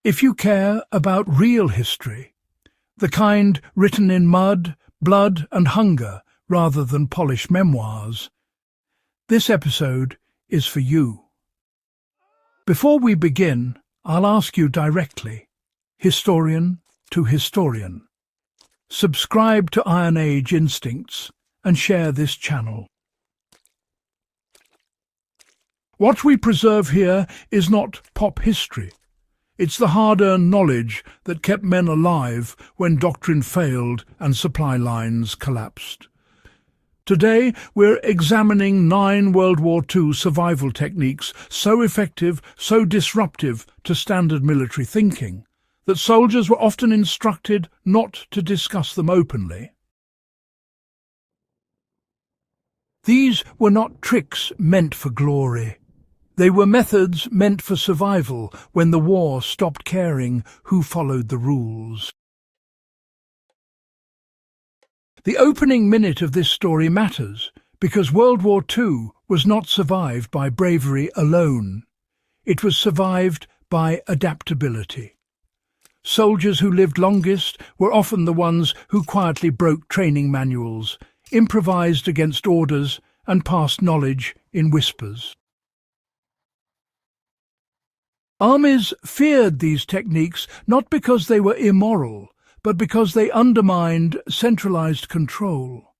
If you care about real history, the kind written in mud, blood and hunger rather than polished memoirs, this episode is for you. Before we begin, I'll ask you directly, historian to historian, subscribe to Iron Age Instincts and share this channel. What we preserve here is not pop history. It's the hard-earned knowledge that kept men alive when doctrine failed and supply lines collapsed. Today, we're examining 9 World War II survival techniques so effective, so disruptive to standard military thinking, that soldiers were often instructed not to discuss them openly. These were not tricks meant for glory. They were methods meant for survival when the war stopped caring who followed the rules. The opening minute of this story matters because World War II was not survived by bravery alone. It was survived by adaptability. Soldiers who lived longest were often the ones who quietly broke training manuals, improvised against orders, and passed knowledge in whispers. Armies feared these techniques not because they were immoral, but because they undermined centralized control.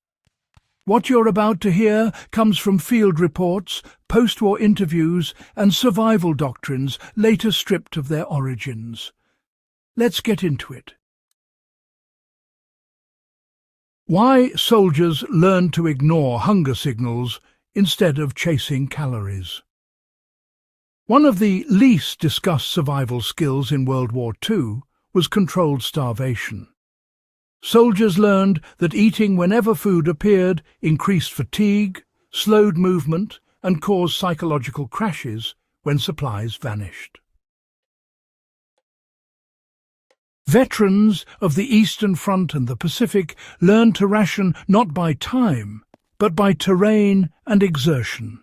What you're about to hear comes from field reports, post-war interviews, and survival doctrines later stripped of their origins. Let's get into it. Why soldiers learned to ignore hunger signals instead of chasing calories. One of the least discussed survival skills in World War II was controlled starvation. Soldiers learned that eating whenever food appeared increased fatigue, slowed movement, and caused psychological crashes when supplies vanished. Veterans of the Eastern Front and the Pacific learned to ration not by time, but by terrain and exertion.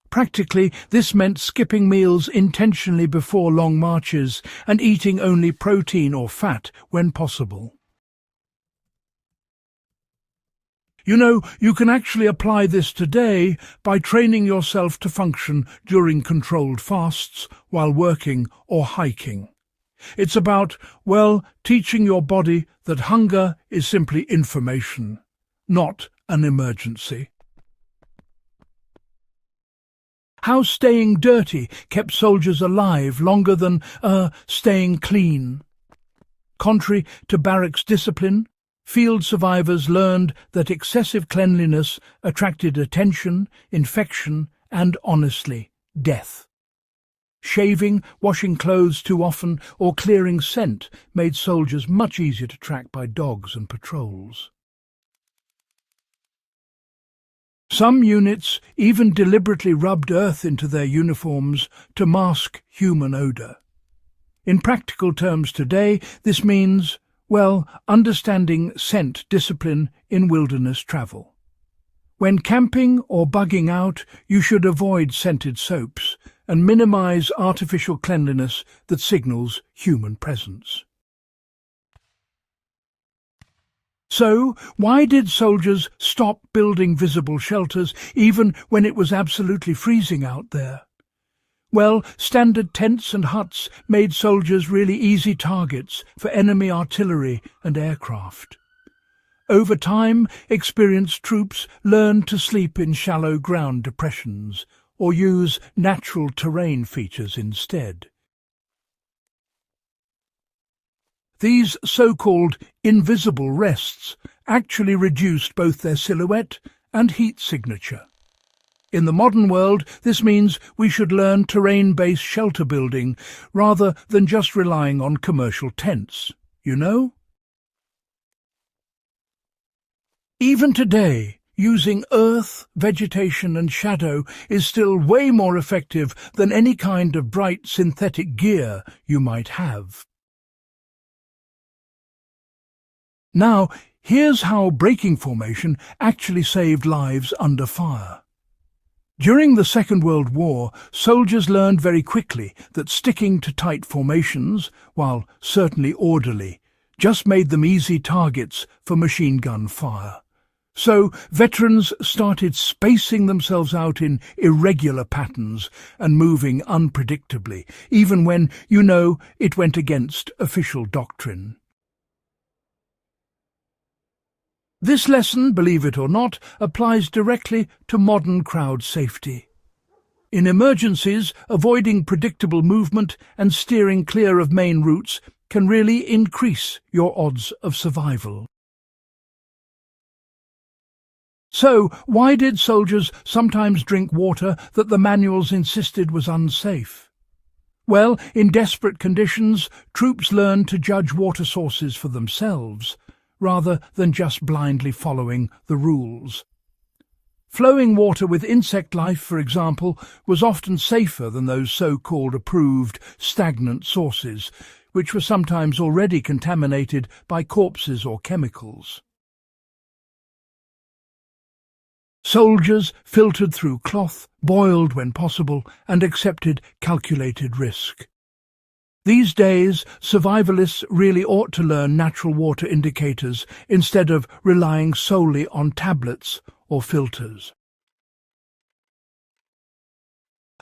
Practically, this meant skipping meals intentionally before long marches and eating only protein or fat when possible. You know, you can actually apply this today by training yourself to function during controlled fasts while working or hiking. It's about, well, teaching your body that hunger is simply information, not an emergency. How staying dirty kept soldiers alive longer than staying clean. Contrary to barracks discipline, field survivors learned that excessive cleanliness attracted attention, infection, and, honestly, death. Shaving, washing clothes too often, or clearing scent made soldiers much easier to track by dogs and patrols. Some units even deliberately rubbed earth into their uniforms to mask human odour. In practical terms today, this means, well, understanding scent discipline in wilderness travel. When camping or bugging out, you should avoid scented soaps and minimise artificial cleanliness that signals human presence. So, why did soldiers stop building visible shelters even when it was absolutely freezing out there? Well, standard tents and huts made soldiers really easy targets for enemy artillery and aircraft. Over time, experienced troops learned to sleep in shallow ground depressions or use natural terrain features instead. These so-called invisible rests actually reduced both their silhouette and heat signature. In the modern world, this means we should learn terrain-based shelter building rather than just relying on commercial tents, you know? Even today, using earth, vegetation and shadow is still way more effective than any kind of bright synthetic gear you might have. Now, here's how breaking formation actually saved lives under fire. During the Second World War, soldiers learned very quickly that sticking to tight formations, while certainly orderly, just made them easy targets for machine gun fire. So veterans started spacing themselves out in irregular patterns and moving unpredictably, even when, it went against official doctrine. This lesson, believe it or not, applies directly to modern crowd safety. In emergencies, avoiding predictable movement and steering clear of main routes can really increase your odds of survival. So, why did soldiers sometimes drink water that the manuals insisted was unsafe? Well, in desperate conditions, troops learned to judge water sources for themselves, rather than just blindly following the rules. Flowing water with insect life, for example, was often safer than those so-called approved stagnant sources, which were sometimes already contaminated by corpses or chemicals. Soldiers filtered through cloth, boiled when possible, and accepted calculated risk. These days, survivalists really ought to learn natural water indicators instead of relying solely on tablets or filters.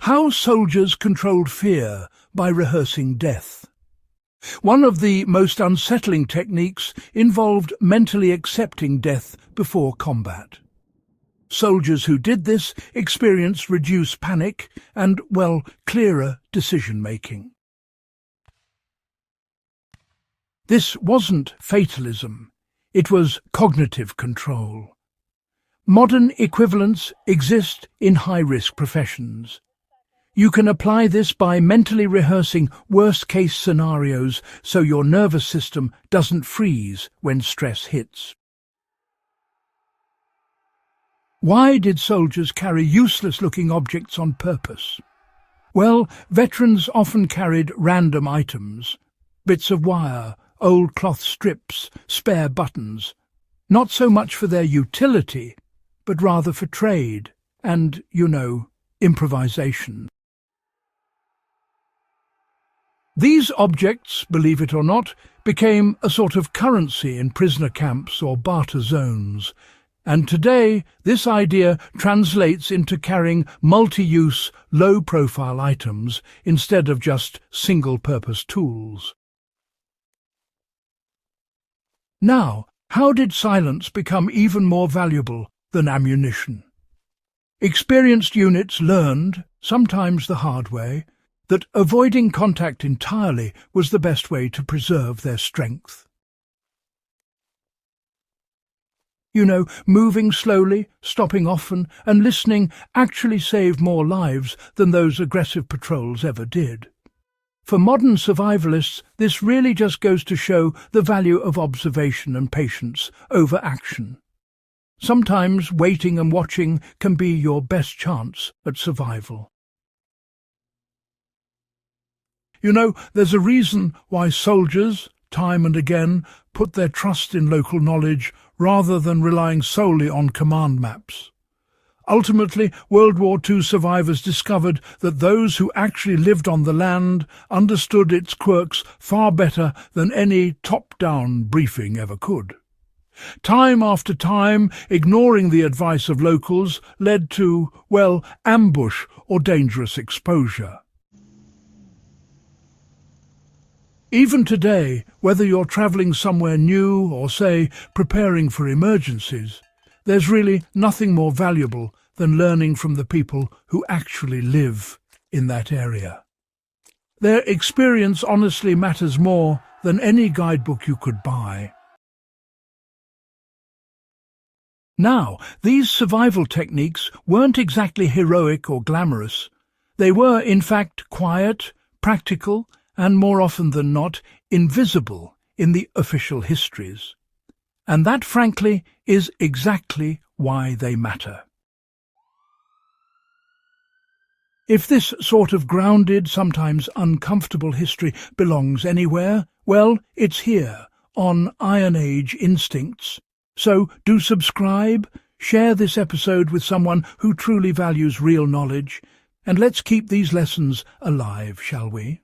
How soldiers controlled fear by rehearsing death. One of the most unsettling techniques involved mentally accepting death before combat. Soldiers who did this experienced reduced panic and, clearer decision-making. This wasn't fatalism, it was cognitive control. Modern equivalents exist in high-risk professions. You can apply this by mentally rehearsing worst-case scenarios so your nervous system doesn't freeze when stress hits. Why did soldiers carry useless-looking objects on purpose? Well, veterans often carried random items, bits of wire, old cloth strips, spare buttons, not so much for their utility, but rather for trade and, improvisation. These objects, believe it or not, became a sort of currency in prisoner camps or barter zones, and today this idea translates into carrying multi-use, low-profile items instead of just single-purpose tools. Now, how did silence become even more valuable than ammunition? Experienced units learned, sometimes the hard way, that avoiding contact entirely was the best way to preserve their strength. Moving slowly, stopping often, and listening actually saved more lives than those aggressive patrols ever did. For modern survivalists, this really just goes to show the value of observation and patience over action. Sometimes waiting and watching can be your best chance at survival. There's a reason why soldiers, time and again, put their trust in local knowledge rather than relying solely on command maps. Ultimately, World War II survivors discovered that those who actually lived on the land understood its quirks far better than any top-down briefing ever could. Time after time, ignoring the advice of locals led to, ambush or dangerous exposure. Even today, whether you're travelling somewhere new or, say, preparing for emergencies, there's really nothing more valuable than learning from the people who actually live in that area. Their experience honestly matters more than any guidebook you could buy. Now, these survival techniques weren't exactly heroic or glamorous. They were, in fact, quiet, practical, and more often than not, invisible in the official histories. And that, frankly, is exactly why they matter. If this sort of grounded, sometimes uncomfortable history belongs anywhere, it's here, on Iron Age Instincts. So do subscribe, Share this episode with someone who truly values real knowledge, and let's keep these lessons alive, shall we?